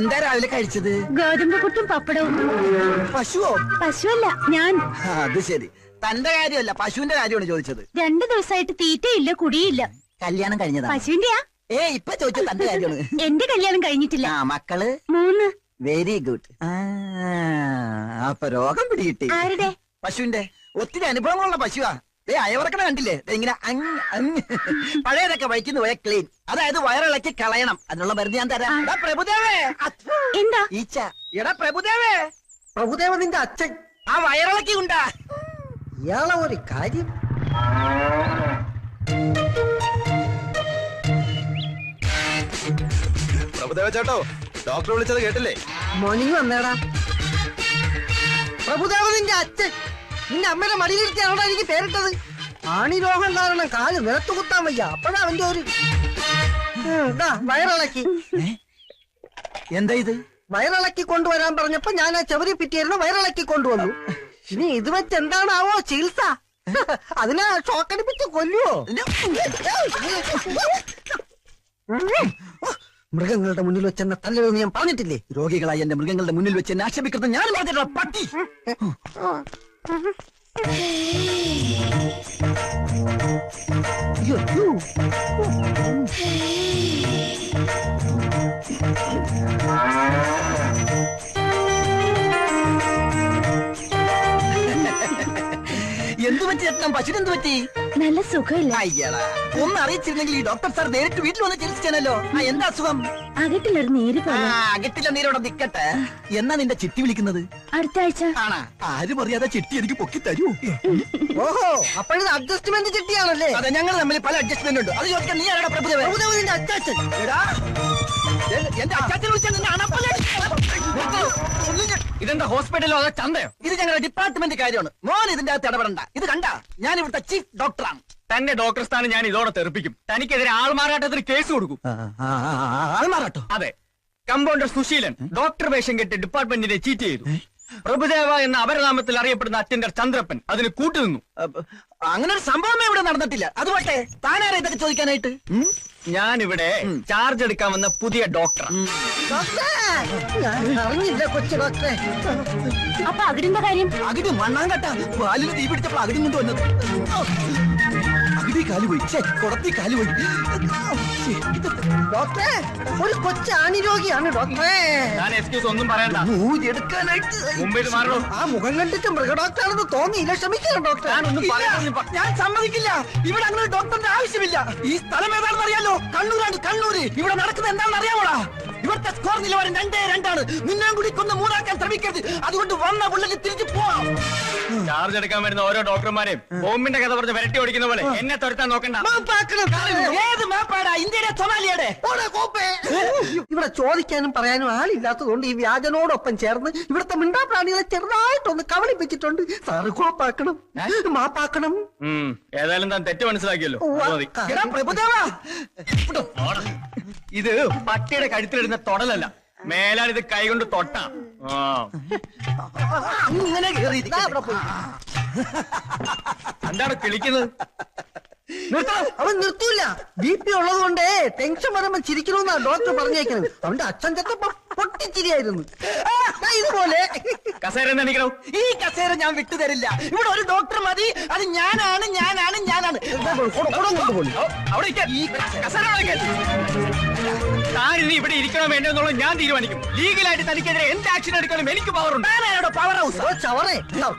എന്താ രാവിലെ കഴിച്ചത്? ഗോതമ്പ് പുട്ടും പപ്പടവും. പശുവോ? പശുവല്ല, ഞാൻ. അത് ശരി. തന്റെ കാര്യമല്ല, പശുവിന്റെ കാര്യമാണ് ചോദിച്ചത്. 2 ദിവസമായിട്ട് തീറ്റയില്ല, കുടിയില്ല. കല്യാണം കഴിഞ്ഞതാ? പശുവിന്റെയാ? ഇപ്പൊ ചോദിച്ചത് തന്റെ കാര്യമാണ്. എന്റെ കല്യാണം കഴിഞ്ഞിട്ടില്ല. മക്കള് 3. Very good. അപ്പൊ രോഗം പിടികിട്ടി. ആരുടെ? പശുവിന്റെ. ഒത്തിരി അനുഭവങ്ങളുള്ള പശുവാ. അയവറക്കണ കണ്ടില്ലേ? ഇങ്ങനെ പഴയതൊക്കെ വഴിക്കുന്ന പോയ ക്ലീൻ, അതായത് വയറിളക്കി കളയണം. അതിനുള്ള മരുന്ന് ഞാൻ തരാം. പ്രഭുദേവേ. എന്താ? ഈച്ച. എടാ പ്രഭുദേവേ. പ്രഭുദേവ നിന്റെ അച്ഛൻ ആ വയറിളക്കി ഉണ്ടാ. ഇയാളെ ഒരു കാര്യം. പ്രഭുദേവ ചേട്ടോ, ഡോക്ടർ വിളിച്ചത് കേട്ടില്ലേ? മോർണിംഗ് വന്നേടാ. പ്രഭുദേവ നിന്റെ അച്ഛൻ നിന്റെ അമ്മയുടെ മടിയിലിരുത്തിയാണോ എനിക്ക് പേരിട്ടത്? ആണി രോഗം കാരണം കാല് നിലത്ത് കുത്താൻ വയ്യ. അപ്പോഴാ അവന്റെ ഒരു വയറിളക്കി. എന്താ ഇത്? വയറിളക്കി കൊണ്ടുവരാൻ പറഞ്ഞപ്പോ ഞാൻ ആ ചെവരി പിറ്റിയായിരുന്നു വയറിളക്കി കൊണ്ടുവന്നു. ഇനി ഇത് വെച്ച് എന്താണാവോ ചികിത്സ? അതിനെ ഷോക്കടിപ്പിച്ച് കൊല്ലുവോ? മൃഗങ്ങളുടെ മുന്നിൽ വെച്ച് എന്നെ തല്ലരുതെന്ന് ഞാൻ പറഞ്ഞിട്ടില്ലേ? രോഗികളായി എന്റെ മൃഗങ്ങളുടെ മുന്നിൽ വെച്ച് എന്നെ ആക്ഷേപിക്കുന്നത് ഞാൻ പറഞ്ഞിട്ടുള്ള പട്ടി. എന്തു പറ്റി ചേട്ടൻ? പശുവിന് എന്ത് പറ്റി? നല്ല സുഖമില്ല. അയ്യടാ, ഒന്ന് അറിയിച്ചിരുന്നെങ്കിൽ ഈ ഡോക്ടർ സാർ നേരിട്ട് വീട്ടിൽ വന്ന് ചികിത്സിച്ചാനല്ലോ. എന്താ അസുഖം? അകട്ടിലൊരു നീര് പോലെ. അകട്ടില്ല നീരോടെ നിക്കട്ടെ. എന്നാ നിന്റെ ചിട്ടി വിളിക്കുന്നത്? അടുത്ത ആഴ്ച. ആണാ? ആരും അറിയാതെ ചിട്ടി എനിക്ക് പൊക്കി തരൂ. ഓഹോ, അപ്പോഴത് അഡ്ജസ്റ്റ്മെന്റ് ചിട്ടിയാണല്ലേ? അതെ, ഞങ്ങൾ തമ്മിൽ പല അഡ്ജസ്റ്റ്മെന്റ് ഉണ്ട്. അത് ചോദിക്കാൻ നീ ആരാടാ? പ്രഭുദേവ. നിന്റെ അച്ചാച്ചൻ. എന്റെ അച്ചാച്ചൻ വിളിച്ചാൽ നിന്നെ അണപ്പല്ല. ഇതെന്താ ഹോസ്പിറ്റലോ അതോ ചന്തയോ? ഇത് ഞങ്ങളുടെ ഡിപ്പാർട്ട്മെന്റ് കാര്യമാണ്. മോൻ ഇതിന്റെ അകത്ത് ഇടപെടണ്ട. ഇത് കണ്ട, ഞാൻ ഇവിടുത്തെ ചീഫ് ഡോക്ടറാണ്. തന്നെ ഡോക്ടർ സ്ഥാനം ഞാൻ ഇതോടെ തെറിപ്പിക്കും. തനിക്കെതിരെ ആൾമാറാട്ടത്തിന് കേസ് കൊടുക്കും. ആൾമാറാട്ടോ? അതെ. കമ്പൗണ്ടർ സുശീലൻ ഡോക്ടർ വേഷം കെട്ടി ഡിപ്പാർട്ട്മെന്റിനെ ചീറ്റ് ചെയ്തു. പ്രഭുദേവ എന്ന അപരനാമത്തിൽ അറിയപ്പെടുന്ന അറ്റൻഡർ ചന്ദ്രപ്പൻ അതിന് കൂട്ടുനിന്നു. അങ്ങനെ ഒരു സംഭവമേ ഇവിടെ നടന്നിട്ടില്ല. അതുപോട്ടെ, താനാരാ ഇതൊക്കെ ചോദിക്കാനായിട്ട്? ഞാനിവിടെ ചാർജ് എടുക്കാൻ വന്ന പുതിയ ഡോക്ടർ. അറിഞ്ഞില്ല കൊച്ചു ഡോക്ടറെ. അപ്പൊ അകിടിന്റെ കാര്യം? അകിട് മണ്ണാങ്കട്ട പാലിന് തീ പിടിച്ചപ്പോൾ അകിടും കൊണ്ട് വന്നത്. അകിടി കാല് പോയി, കുടത്തി കാല് പോയി. ഡോക്ടറെ, ഒരു കൊച്ചു ആണിരോഗിയാണ് ഡോക്ടറെ. ഞാൻ എക്സ്ക്യൂസ് ഒന്നും പറയണ്ട. എടുക്കാനായിട്ട് മുമ്പേ മാറോ. ആ മുഖം കണ്ടിട്ട് മൃഗഡോക്ടറാണെന്ന് തോന്നിയില്ല. ക്ഷമിക്കണം ഡോക്ടർ. ഞാൻ സമ്മതിക്കില്ല. ഇവിടെ അങ്ങനെ ഒരു ഡോക്ടറിന്റെ ആവശ്യമില്ല. ഈ സ്ഥലം ഏതാണെന്ന് അറിയാലോ? കണ്ണൂരാണ്. കണ്ണൂര്. ഇവിടെ നടക്കുന്നത് എന്താണെന്ന് അറിയാമോടാ? ഇവിടുത്തെ സ്കോർ നിലവാരം 2-2. നിന്നെയും കൂടി കൊന്ന് 3 ശ്രമിക്കരുത്. അതുകൊണ്ട് വന്ന പുള്ളിക്ക് തിരിച്ചു പോവാം. ചാർജ് എടുക്കാൻ വരുന്ന ഓരോ ഡോക്ടർമാരെയും ബോംബിന്റെ കഥ പറഞ്ഞ് വരട്ടി ഓടിക്കുന്ന പോലെ എന്നെ തുരത്താൻ നോക്കണ്ട. ഏത് മാപ്പാടാ? ഇന്ത്യയുടെ സൊമാലിയുടെ? ഇവിടെ ചോദിക്കാനും പറയാനും ആളില്ലാത്തതുകൊണ്ട് ഈ വ്യാജനോടൊപ്പം ചേർന്ന് ഇവിടുത്തെ മിണ്ടാപ്രാണികളെ ചെറുതായിട്ടൊന്ന് കവളിപ്പിച്ചിട്ടുണ്ട്. സാറ് കോപ്പാക്കണം, മാപ്പാക്കണം. ഏതായാലും താൻ തെറ്റ് മനസ്സിലാക്കിയല്ലോ. ഇത് പട്ടിയുടെ കഴുത്തിലിടുന്ന തൊടലല്ല. മേലാൽ ഇത് കൈകൊണ്ട് തൊട്ടാ. എന്താണ് കിളിക്കുന്നത്? അവൻ നിർത്തൂല. BP ഉള്ളത് കൊണ്ടേ ടെൻഷൻ വരുമ്പോ ചിരിക്കണമെന്നാ ഡോക്ടർ പറഞ്ഞേക്കുന്നത്. അവന്റെ അച്ഛൻ ചെത്തപ്പോ പൊട്ടിച്ചിരിയായിരുന്നു. ഇതുപോലെ കസേര എണീക്കണോ? ഈ കസേര ഞാൻ വിട്ടുതരില്ല. ഇവിടെ ഒരു ഡോക്ടർ മതി. അത് ഞാനാണ്. താനിനി ഇവിടെ ഇരിക്കണോ വേണ്ടോ എന്നുള്ളത് ഞാൻ തീരുമാനിക്കും. ലീഗലായിട്ട് തനിക്കെതിരെ എന്ത് ആക്ഷൻ എടുക്കണം എനിക്ക് പവറുണ്ട്. Power house. ചവറേ,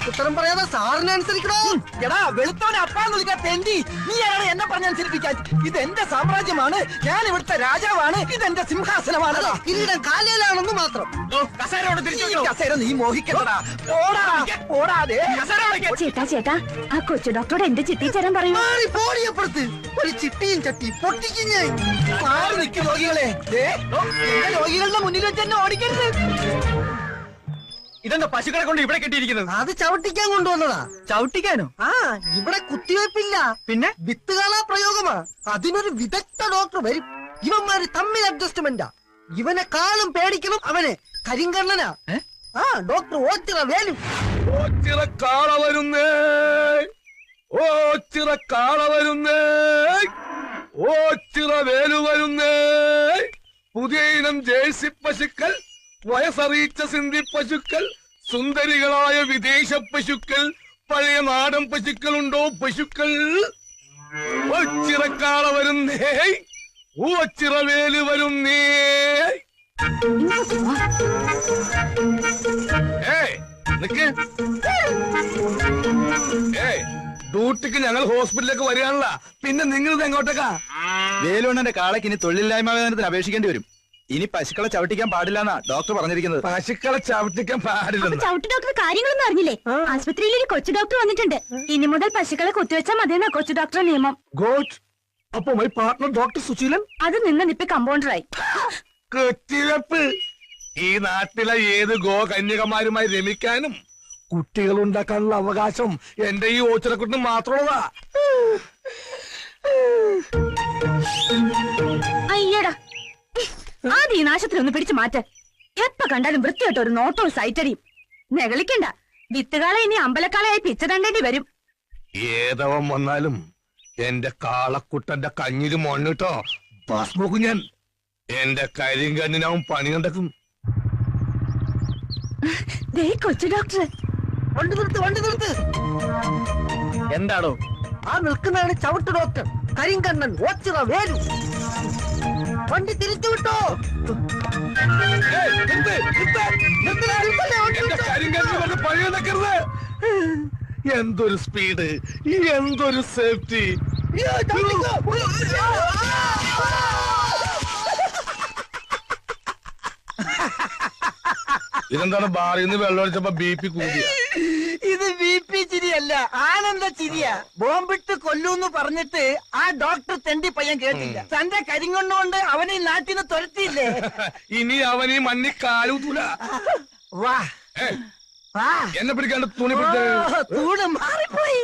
ഉത്തരം പറയാതെ സാറിനെ അനുസരിക്കണോ? എടാ വെളുത്തോനെ അപ്പാന്ന് വിളിക്കാൻ തെണ്ടി. നീ ആരാണ് എന്നെ പറഞ്ഞനുസരിപ്പിക്കാൻ? ഇത് എന്റെ സാമ്രാജ്യമാണ്. ഞാൻ ഇവിടുത്തെ രാജാവാണ്. ഇതെന്റെ സിംഹാസനമാണ്. കിരീടം കാലിലാണെന്ന് മാത്രം. കസേരയോട് തിരിച്ചു. കസേര നീ മോഹിക്കണ്ടടാ. ഓടാതെ. ചേട്ടാ, ആ കൊച്ചു ഡോക്ടറോട് എന്റെ ചിട്ടി ചേരാൻ പറയൂ. പോടിയപ്പുറത്ത് ഒരു ചിട്ടിയും ചട്ടി പൊട്ടിക്കും ഞാൻ. മാറി നിൽക്കും രോഗികളെ. രോഗികളുടെ മുന്നിൽ വെച്ച് എന്നെ ഓടിക്കരുത്. ഇതെന്താ പശുക്കളെ കൊണ്ട് ഇവിടെ കെട്ടിയിരിക്കുന്നത്? അത് ചവിട്ടിക്കാൻ കൊണ്ടുവന്നതാ. ചവിട്ടിക്കാനോ? ഇവിടെ കുത്തിവെപ്പില്ല, പിന്നെ വിത്തുകാളാ പ്രയോഗമാ. അതിനൊരു വിദഗ്ധ ഡോക്ടർ വരും. ഇവന്മാര് തമ്മിൽ അഡ്ജസ്റ്റ്മെന്റാ. ഇവനെക്കാളും പേടിക്കണം അവനെ. കരിങ്കണ്ണനാ. ഡോക്ടർ ഓച്ചിറ വേലു. ഓച്ചിറ കാള വരുന്നേ, ഓച്ചിറ കാള വരുന്നേ, ഓച്ചിറ വേലു വരുന്നേ. പുതിയ ഇനം ജേഴ്സി പശുക്കൾ വയസ്സറിയിച്ച സിന്ധി പശുക്കൾ, സുന്ദരികളായ വിദേശ പശുക്കൾ, പഴയ നാടൻ പശുക്കളുണ്ടോ പശുക്കൾ? ഒച്ചിറക്കാള വരുന്നേ, ഓച്ചിറവേല് വരുന്നേ. നിക്ക്. ഡ്യൂട്ടിക്ക് ഞങ്ങൾ ഹോസ്പിറ്റലിലേക്ക് വരികയാണല്ല, പിന്നെ നിങ്ങൾ എങ്ങോട്ടേക്കാ? വേലുണ്ണന്റെ കാളയ്ക്ക് ഇനി തൊഴിലില്ലായ്മ വേതനത്തിന് അപേക്ഷിക്കേണ്ടി വരും. ഇനി പശുക്കളെ ചവിട്ടിക്കാൻ പാടില്ലെന്നാ ഡോക്ടർ പറഞ്ഞിരിക്കുന്നത്. പശുക്കളെ ചവിട്ടിക്കാൻ പാടില്ല. ചവിട്ട് ഡോക്ടർ കാര്യങ്ങളൊന്നും അറിഞ്ഞില്ലേ? ആശുപത്രിയിൽ ഒരു കൊച്ചു ഡോക്ടർ വന്നിട്ടുണ്ട്. ഇനി മുതൽ പശുക്കളെ കുത്തിവെച്ചാൽ മതിയെന്നാ കൊച്ചു ഡോക്ടറെ നിയമം. ഗോഡ്. അപ്പൊ മൈ പാർട്ണർ ഡോക്ടർ സുശീലൻ അത് നിപ്പി കമ്പൗണ്ടറായി. കുത്തിവെപ്പ് ഈ നാട്ടിലെ ഏത് കന്യകമാരുമായി രമിക്കാനും കുട്ടികൾ ഉണ്ടാക്കാനുള്ള അവകാശം എന്റെ ഈ ഓച്ചിറക്കുട്ടിന് മാത്രമുള്ളതാ. അയ്യടാ, ആദ്യം ഈ നാശത്തിൽ ഒന്ന് പിടിച്ചു മാറ്റ. എപ്പ കണ്ടാലും വൃത്തിയായിട്ട് ഒരു നോട്ടവും സൈറ്റടിയും. നെകളിക്കണ്ട, വിത്തുകാളെ ഇനി അമ്പലക്കാളയായി പിച്ചതണ്ടേണ്ടി വരും. ഏതവൻ വന്നാലും എന്റെ കാളക്കുട്ടന്റെ കഞ്ഞില് മണ്ണിട്ടോ ഭസ്മോക്കും ഞാൻ. എന്റെ കരിങ്കണ്ണിനാവും പണി കണ്ടെത്തും. ദേ കൊച്ചു ഡോക്ടർ. വണ്ടി നിർത്ത്. എന്താടോ? ആ നിൽക്കുന്നതാണ് ചവിട്ട് ഡോക്ടർ കരിങ്കണ്ണൻ ഓച്ചിറ വേലു. വണ്ടി തിരിച്ചു വിട്ടോ. പണി കണ്ടെക്കരുത്. എന്തൊരു സ്പീഡ്, എന്തൊരു സേഫ്റ്റി. ഇതെന്താണ് ബാറിൽ നിന്ന് വെള്ളം ഒഴിച്ചപ്പോ BP കൂടിയ? ഇത് BP ചിരിയല്ല, ആനന്ദ ചിരിയാ. ബോംബിട്ട് കൊല്ലൂന്ന് പറഞ്ഞിട്ട് ആ ഡോക്ടർ തെണ്ടി പയ്യൻ കേട്ടില്ല. തന്റെ കരിങ്കൊണ്ടുകൊണ്ട് അവനെ ഈ നാട്ടിൽ നിന്ന് തുരത്തിയില്ലേ? ഇനി അവൻ ഈ മണ്ണി കാലൂത്തൂല. വാ വാ. എന്നെ പിടിക്കാണ്ട് തുണി തൂണ് മാറിപ്പോയി.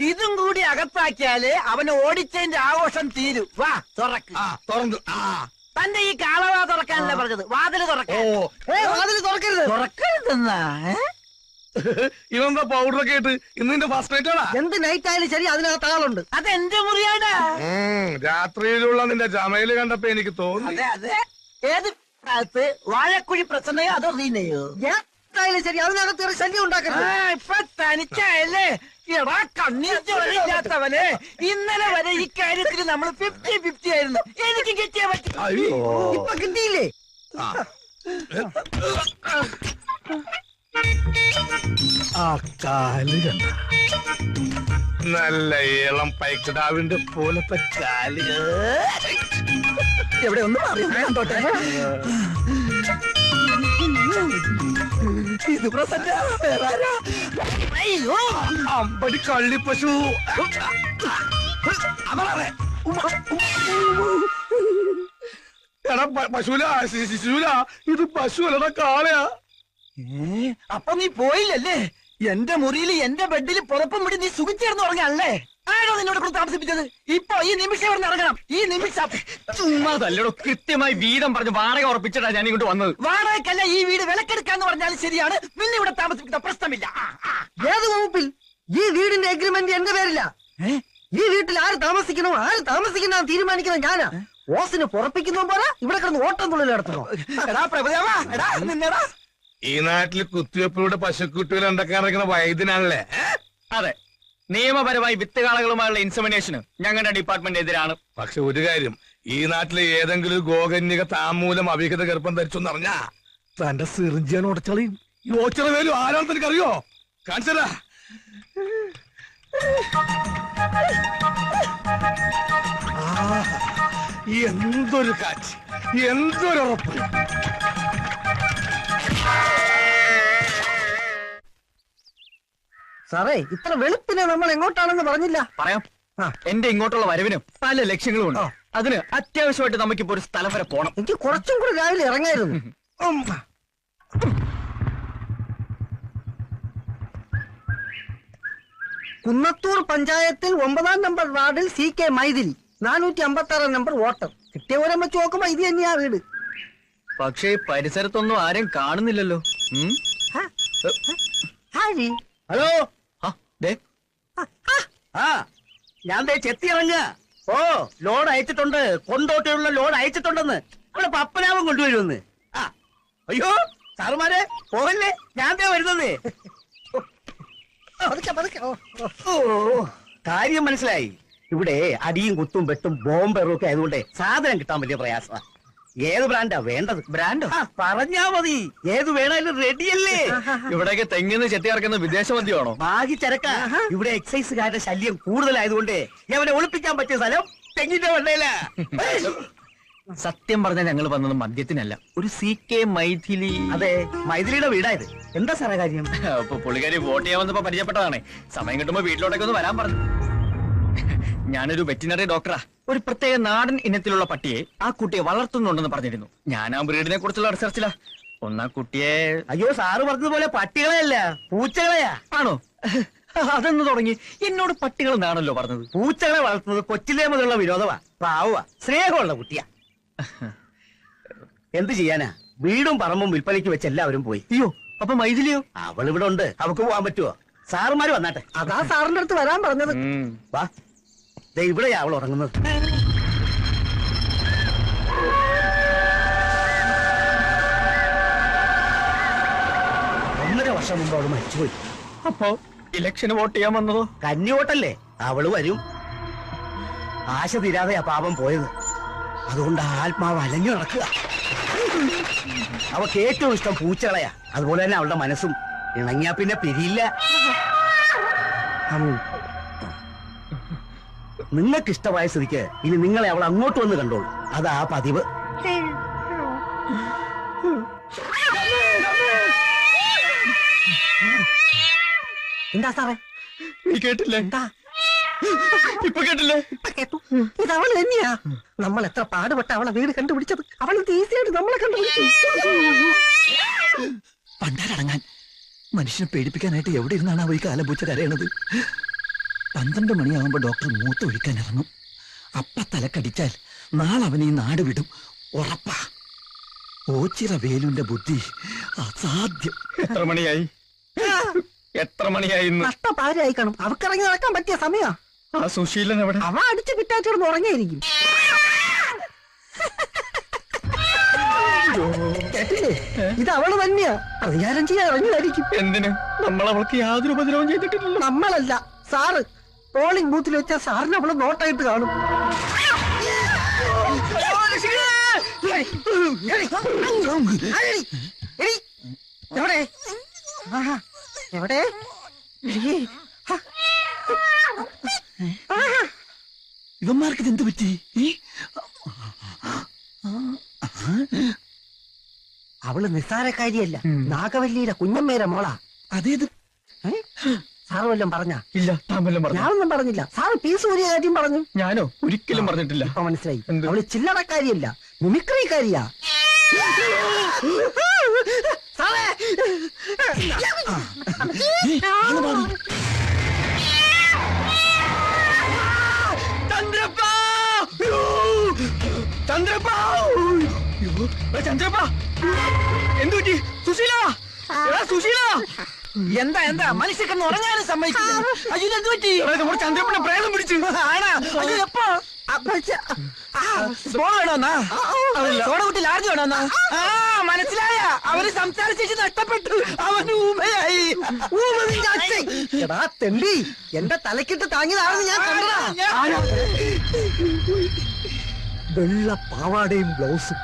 ഇതും കൂടി അകത്താക്കിയാല് അവന് ഓടിച്ചതിന്റെ ആഘോഷം തീരും. വാ തുറക്ക്. തുറന്നു. തന്റെ ഈ കാളവാ തുറക്കാനല്ല പറഞ്ഞത്, വാതില് തുറക്കാൻ. വാതിൽ തുറക്കരുത്. തുറക്കരുതെന്നാ? ഇവന്താ പൗഡറൊക്കെ ഇട്ട് ഇന്നിന്റെ ഫസ്റ്റ് നൈറ്റ് ആണാ? എന്ത് നൈറ്റ് ആയാലും ശരി, അതിനകത്ത് ആളുണ്ട്. അതെന്റെ മുറിയാടാ. രാത്രിയിലുള്ള നിന്റെ ജമയില് കണ്ടപ്പോ എനിക്ക് തോന്നി. അതെ അതെ. ഏത് ഭാഗത്ത്? വാഴക്കുഴി പ്രസന്നയോ അതോ റീനയോ? ഏതായാലും ശരി, അതിനകത്ത് ഒരു ശല്യം ഉണ്ടാക്കരുത്. ഇപ്പൊ തനിച്ചായല്ലേ? എടാ കണ്ണീർ ചോരയില്ലാത്തവനെ, ഇന്നലെ വരെ ഈ കാര്യത്തിൽ നമ്മൾ 50-50 ആയിരുന്നു. എനിക്ക് കിട്ടിയാ പറ്റും. ഇപ്പൊ കിട്ടിയില്ലേ? ആ കാല് കണ്ട നല്ല ഇളം പൈക്കിടാവിന്റെ പോലത്തെ കാല്. എവിടെ ഒന്ന് അറിയാത്തോട്ടെ. ഇത് പ്രസന്ന. അയ്യോ, അമ്പടി കള്ളിപ്പശു. എടാ പശുല, ശിശുല, ഇത് പശുവല്ലടാ കാളയാ. അപ്പൊ നീ പോയില്ലല്ലേ? എന്റെ മുറിയിൽ എന്റെ ബെഡിൽ പുറപ്പം വിടി നീ സുഖിച്ചേർന്ന് ഉറങ്ങാനല്ലേ? ആരോ നിന്നോട് കൂടെ താമസിപ്പിച്ചത്? ഇപ്പൊ ഈ നിമിഷം ഇവിടെ ഇറങ്ങണം. ഈ നിമിഷം. ചുമ്മാതല്ലടോ, കൃത്യമായി വീതം പറഞ്ഞ് വാടക ഉറപ്പിച്ചിട്ടാ ഞാൻ ഇങ്ങോട്ട് വന്നത്. വാടകയ്ക്കല്ല, ഈ വീട് വിലക്കെടുക്കാന്ന് പറഞ്ഞാലും ശരിയാണ്. നിന്നെ ഇവിടെ താമസിപ്പിക്കുന്ന പ്രശ്നമില്ല. ഏത് വകുപ്പിൽ? ഈ വീടിന്റെ എഗ്രിമെന്റ് എന്റെ പേരില്ല. ഈ വീട്ടിൽ ആര് താമസിക്കണോ ആര് താമസിക്കണോ തീരുമാനിക്കണം ഞാനാ. ഓസിന് പുറപ്പിക്കുന്നോ പോലെ ഇവിടെ കിടന്ന് ഓട്ടം തുള്ളൽ നടത്തണോ? എടാ പ്രഭുദേവാ, എടാ നിന്നെടാ. ഈ നാട്ടിൽ കുത്തിവെപ്പിലൂടെ പശുക്കുട്ടികൾ ഉണ്ടാക്കാൻ ഇറക്കുന്ന വൈദ്യനാണല്ലേ? അതെ, നിയമപരമായി വിത്തുകാളകളുമായുള്ള ഇൻസെമിനേഷന് ഞങ്ങളുടെ ഡിപ്പാർട്ട്മെന്റ് എതിരാണ്. പക്ഷെ ഒരു കാര്യം, ഈ നാട്ടിലെ ഏതെങ്കിലും ഗോകന്യക താമൂലം അവിഹിത ഗർഭം ധരിച്ചെന്ന് അറിഞ്ഞാ തന്റെ സിറിഞ്ചിയാണ് ഉടച്ചളയും. ഈ ഓച്ചിറ വേലു ആരാണെന്ന് എനിക്കറിയോ? കാണിച്ചതാ. എന്തൊരു കാറ്റ്, എന്തൊരു ഉറപ്പ്. സാറേ, ഇത്ര വെളുപ്പിനെ നമ്മൾ എങ്ങോട്ടാണെന്ന് പറഞ്ഞില്ല. പറയാം. എന്റെ ഇങ്ങോട്ടുള്ള വരവിന് പല ലക്ഷ്യങ്ങളും ഉണ്ട്. അതിന് അത്യാവശ്യമായിട്ട് നമുക്കിപ്പോ ഒരു സ്ഥലം വരെ പോണം. എനിക്ക് കുറച്ചും കൂടി രാവിലെ ഇറങ്ങായിരുന്നു. കുന്നത്തൂർ പഞ്ചായത്തിൽ 9-ാം നമ്പർ വാർഡിൽ CK മൈതിരി 456 നമ്പർ വോട്ടർ. കിട്ടിയ പോലെ വെച്ച് നോക്കുമ്പോ ഇത് തന്നെയാ വീട്. പക്ഷേ പരിസരത്തൊന്നും ആരും കാണുന്നില്ലല്ലോ. ഹലോ, ഞാൻ ചെത്തി ഇറങ്ങ. ഓ, ലോഡ് അയച്ചിട്ടുണ്ട്. കൊണ്ടോട്ടിയുള്ള ലോഡ് അയച്ചിട്ടുണ്ടെന്ന്. അവിടെ പപ്പനാവും കൊണ്ടുവരുമെന്ന്. അയ്യോ സാറുമാരെ പോവല്ലേ ഞാൻ വരുന്നതേ. പതുക്കെ, പതുക്കെ. ഓ, ഓ. ഓ കാര്യം മനസ്സിലായി. ഇവിടെ അടിയും കുത്തും വെട്ടും ബോംബെറും ഒക്കെ ആയതുകൊണ്ട് സാധനം കിട്ടാൻ വലിയ പ്രയാസമാ. ഏത് ബ്രാൻഡാ വേണ്ടത്? ബ്രാൻഡോ? പറഞ്ഞാ മതി, ഏത് വേണാലും റെഡിയല്ലേ. ഇവിടെയൊക്കെ തെങ്ങിന്ന് ചെത്തി ഇറക്കുന്ന വിദേശ മദ്യമാണോ? ബാഗി ചരക്ക. ഇവിടെ എക്സൈസുകാരുടെ ശല്യം കൂടുതലായതുകൊണ്ട് അവനെ ഒളിപ്പിക്കാൻ പറ്റിയ സ്ഥലം തെങ്ങിന്റെ വെള്ളയില. സത്യം പറഞ്ഞാൽ ഞങ്ങൾ വന്നത് മദ്യത്തിനല്ല, ഒരു CK മൈഥിലി. അതെ, മൈഥിലിയുടെ വീടായത്. എന്താ സാറേ കാര്യം? അപ്പൊ പുള്ളിക്കാരി വോട്ട് ചെയ്യാൻ വന്നപ്പോ പരിചയപ്പെട്ടതാണ്. സമയം കിട്ടുമ്പോ വീട്ടിലോട്ടൊക്കെ ഒന്ന് വരാൻ പറഞ്ഞു. ഞാനൊരു വെറ്റിനറി ഡോക്ടറാ. ഒരു പ്രത്യേക നാടൻ ഇനത്തിലുള്ള പട്ടിയെ ആ കുട്ടിയെ വളർത്തുന്നുണ്ടെന്ന് പറഞ്ഞിരുന്നു. ഞാൻ ആ ബ്രീഡിനെ കുറിച്ചുള്ള റിസർച്ചിലാ. ഒന്നാ കുട്ടിയെ. അയ്യോ സാറ് പറഞ്ഞതുപോലെ പട്ടികളെയല്ല, പൂച്ചകളെയാ. ആണോ? അതെന്ന് തുടങ്ങി? എന്നോട് പട്ടികൾ എന്നാണല്ലോ പറഞ്ഞത്. പൂച്ചകളെ വളർത്തുന്നത് കൊച്ചിലേ മുതലുള്ള വിനോദമാ. പാവുക, സ്നേഹമുള്ള കുട്ടിയാ. എന്ത് ചെയ്യാനാ, വീടും പറമ്പും വിൽപ്പനയ്ക്ക് വെച്ച് എല്ലാവരും പോയി. അയ്യോ, അപ്പൊ മൈഥിലിയോ? അവൾ ഇവിടെ ഉണ്ട്, അവക്ക് പോവാൻ പറ്റുമോ? സാറുമാര് വന്നാട്ടെ. അതാ സാറിന്റെ അടുത്ത് വരാൻ പറഞ്ഞത്. വാ, ദേ ഇവിടെയാ അവൾ ഉറങ്ങുന്നത്. 1.5 വർഷം മുമ്പ് അവള് മരിച്ചുപോയി. അപ്പോ ഇലക്ഷന് വോട്ട് ചെയ്യാൻ വന്നതോ? കന്നിവോട്ടല്ലേ, അവള് വരും. ആശ തീരാതെയാ പാപം പോയത്. അതുകൊണ്ട് ആത്മാവ് അലഞ്ഞു നടക്കുക. അവക്ക് ഏറ്റവും ഇഷ്ടം പൂച്ചകളെയാ. അതുപോലെ തന്നെ അവളുടെ മനസ്സും. ഇണങ്ങിയാ പിന്നെ പിരിയില്ല. നിങ്ങൾക്ക് ഇഷ്ടമായ സ്ഥിതിക്ക് ഇനി നിങ്ങളെ അവൾ അങ്ങോട്ട് വന്ന് കണ്ടോളൂ. അതാ പതിവ്. എന്താ സാറേ? നീ കേട്ടില്ലേ? എന്താ ഇപ്പൊ കേട്ടില്ലേ? കേട്ടു. ഇത് അവള് തന്നെയാ. നമ്മൾ എത്ര പാടുപെട്ട അവളെ വീട് കണ്ടുപിടിച്ചത്. അവൾ ഈസിയായിട്ട് നമ്മളെ കണ്ടുപിടിച്ചു. പണ്ടാരടങ്ങാൻ മനുഷ്യനെ പേടിപ്പിക്കാനായിട്ട് എവിടെ ഇരുന്നാണ് അവ ഈ കാലം പൂച്ച കരയണത്? 12 മണിയാവുമ്പോ ഡോക്ടർ മൂത്തൊഴിക്കാൻ ഇറങ്ങും. അപ്പ തലക്കടിച്ചാൽ നാളെ അവൻ ഈ നാട് വിടും, ഉറപ്പാ. ഓച്ചിറ വേലുന്റെ ബുദ്ധി അസാധ്യം. എത്ര മണിയായി? എത്ര മണിയായി? നഷ്ടപാരായി കാണും. അവക്കിറങ്ങി നടക്കാൻ പറ്റിയ സമയാ. ആ സുശീലൻ എവിടെ? അവ അടിച്ച് പിറ്റാച്ചിടന്ന് ഉറങ്ങിയായിരിക്കും. കേട്ടില്ലേ? ഇത് അവള് തന്നെയാ. പ്രതികാരം ചെയ്യാൻ ഇറങ്ങിയായിരിക്കും. എന്തിന്? നമ്മൾ അവൾക്ക് യാതൊരു ഉപദ്രവം ചെയ്തിട്ടില്ലല്ലോ. നമ്മളല്ല, സാറ്. പോളിംഗ് ബൂത്തിൽ വെച്ചാൽ സാറിന് അവള് നോട്ടായിട്ട് കാണും. എവിടെ? ആഹാ, എവിടെ? ഇവന്മാർക്ക് ഇതെന്ത് പറ്റി? അവള് നിസ്സാരക്കാരിയല്ല, നാഗവല്ലിയുടെ കുഞ്ഞമ്മേരെ മോളാ. അതേത്? സാറ് വല്ലതും പറഞ്ഞാ? ഇല്ല, താൻ വല്ലതും പറഞ്ഞു? ഞാനൊന്നും പറഞ്ഞില്ല. സാറ് പീസ് ഊരിയ കാര്യം പറഞ്ഞു. ഞാനോ? ഒരിക്കലും പറഞ്ഞിട്ടില്ല. ഇപ്പൊ മനസ്സിലായി. എന്ത്? അവള് ചില്ലറക്കാരിയല്ല, മിമിക്രിക്കാരിയാ. സാറേ, ചന്ദ്രപ്പാ! ചന്ദ്രപ്പാ! ചന്ദ്രപ്പാ! എന്തു പറ്റി? സുശീല! എടാ സുശീല! എന്താ എന്താ മനുഷ്യക്കെന്ന് ഉറങ്ങാനും സമ്മതിക്കില്ല. അയ്യോ എന്ത് പറ്റി? എടാ, നമ്മുടെ ചന്ദ്രപ്പനെ പ്രേതം പിടിച്ചു. ആണാ? അയ്യോ എപ്പോ? സോഡ വേണോന്നാ? സോഡ കുട്ടി ലാർജ് വേണോന്നാ? ആ മനസ്സിലായ. അവന് സംസാരിച്ചു നഷ്ടപ്പെട്ടു. അവന് ഊമയായി. എടാ തെണ്ടി, എന്റെ തലക്കിട്ട് താങ്ങിയതാണെന്ന് ഞാൻ കണ്ടതാ. വെള്ള പാവാടയും ബ്ലൗസും,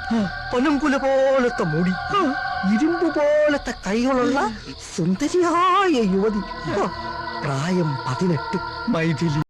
പനംകുല പോലത്തെ മുടി, ഇരുമ്പ് പോലത്തെ കൈകളുള്ള സുന്ദരിയായ യുവതി. പ്രായം 18. മൈഥിലി.